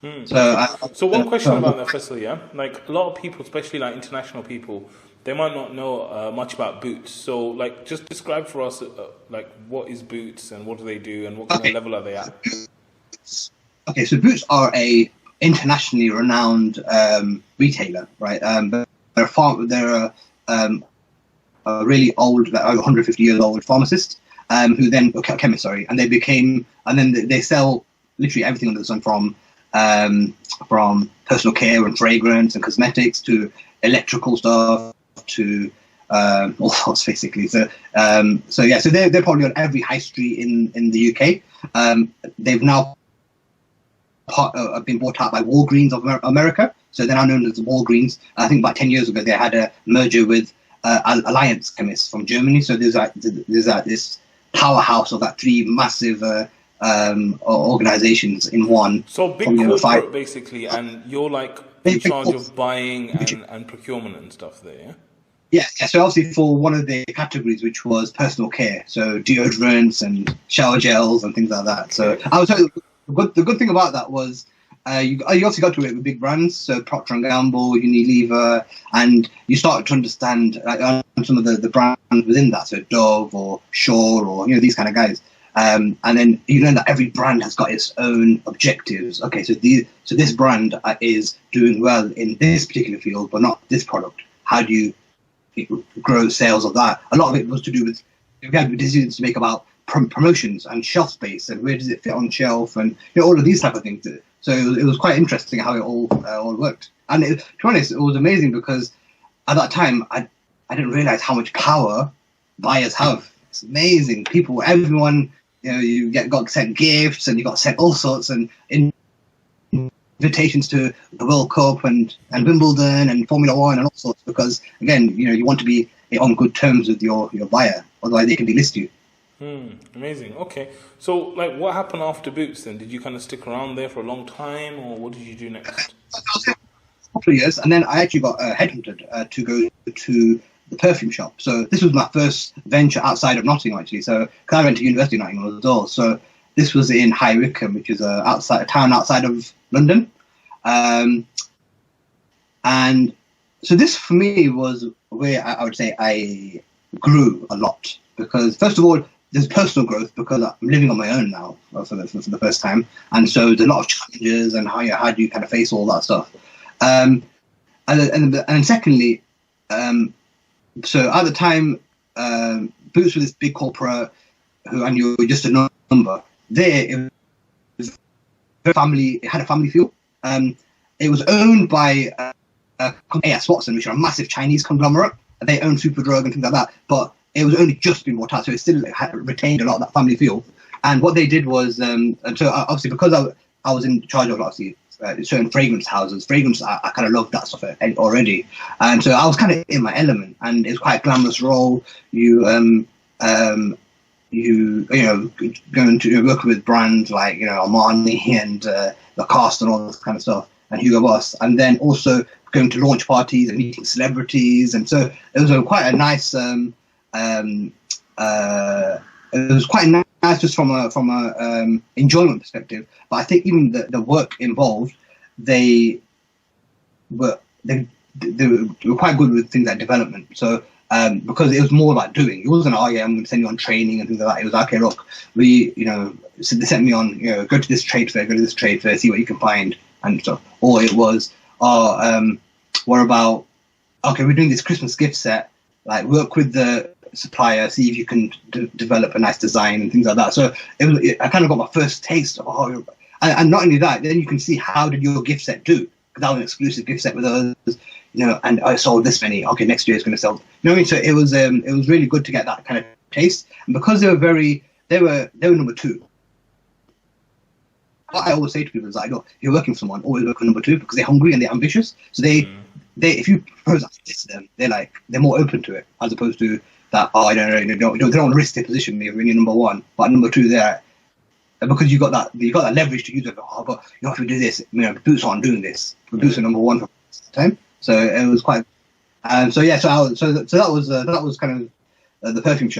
So, Okay. So one question so about that, Faisal, yeah? Like a lot of people, especially like international people, they might not know much about boots. So like just describe for us like what is boots and what do they do and what kind of okay, level are they at? okay. So Boots are a internationally renowned retailer, right? They're a really old, like over 150 years old pharmacist, who then chemist, sorry, and then they sell literally everything under the sun from personal care and fragrance and cosmetics to electrical stuff to all sorts basically. So yeah, so they're probably on every high street in the UK. They've now been bought out by Walgreens of America. So they're now known as Walgreens. I think about 10 years ago they had a merger with Alliance Chemists from Germany. So there's this powerhouse of that three massive organizations in one. So big From five. corporate basically, and you're like in charge of buying and procurement and stuff there, yeah? Yeah, yeah. So obviously for one of the categories, which was personal care, so deodorants and shower gels and things like that. So Okay. I was the good thing about that was you also got to work with big brands, so Procter and Gamble, Unilever, and you started to understand some of the brands within that, so Dove or Shaw or these kind of guys. And then you learn that every brand has got its own objectives. Okay, so this brand is doing well in this particular field, but not this product. How do you grow sales of that? A lot of it was to do with we had decisions to make about promotions and shelf space and where does it fit on shelf and all of these type of things. So it was quite interesting how it all worked. And to be honest, it was amazing because at that time I didn't realize how much power buyers have. It's amazing. People, everyone, got sent gifts and you got sent all sorts and invitations to the World Cup and Wimbledon and Formula One and all sorts because again, you want to be on good terms with your buyer, otherwise they can delist you. Amazing. Okay. So like what happened after Boots then? Did you kind of stick around there for a long time or what did you do next? I was there for a couple of years, and then I actually got headhunted to go to the perfume shop. So this was my first venture outside of Nottingham, actually. So because I went to university in Nottingham as well. So this was in High Wycombe, which is a town outside of London. And so this for me was where I would say I grew a lot because first of all there's personal growth because I'm living on my own now for the first time, and so there's a lot of challenges and how do you kind of face all that stuff. And secondly, so at the time, Boots was this big corporate and you were just a number. There, it was family. It had a family feel. It was owned by A.S. Watson, which are a massive Chinese conglomerate. They own Superdrug and things like that, but it was only just been bought out, so it still had retained a lot of that family feel. And what they did was, and so obviously because I was in charge of obviously certain fragrance houses, I kind of loved that stuff already, and so I was kind of in my element, and it's quite a glamorous role. Going to work with brands like Armani and Lacoste and all this kind of stuff, and Hugo Boss, and then also going to launch parties and meeting celebrities, and so it was quite a nice. It was quite nice just from a enjoyment perspective. But I think even the work involved, they were quite good with things like development. So because it was more like doing. It wasn't I'm going to send you on training and things like that. It was okay, look, so they sent me on go to this trade fair, see what you can find and stuff. Or it was what about we're doing this Christmas gift set, like work with the supplier, see if you can develop a nice design and things like that. So I kind of got my first taste of and not only that, then you can see how did your gift set do, because that was an exclusive gift set with others, and I sold this many. Okay, next year it's going to sell. What I mean? So it was really good to get that kind of taste, and because they were number two. What I always say to people is like, look, if you're working for someone, always work for number two because they're hungry and they're ambitious. So they if you propose this to them, they're more open to it as opposed to that. Oh, I don't know, they don't want to risk their position when you're number one, but number two there because you got that leverage to use it. Oh, but you have to do this. Boots aren't doing this. Boots are number one for the time, so it was quite. So that was kind of the perfume shop.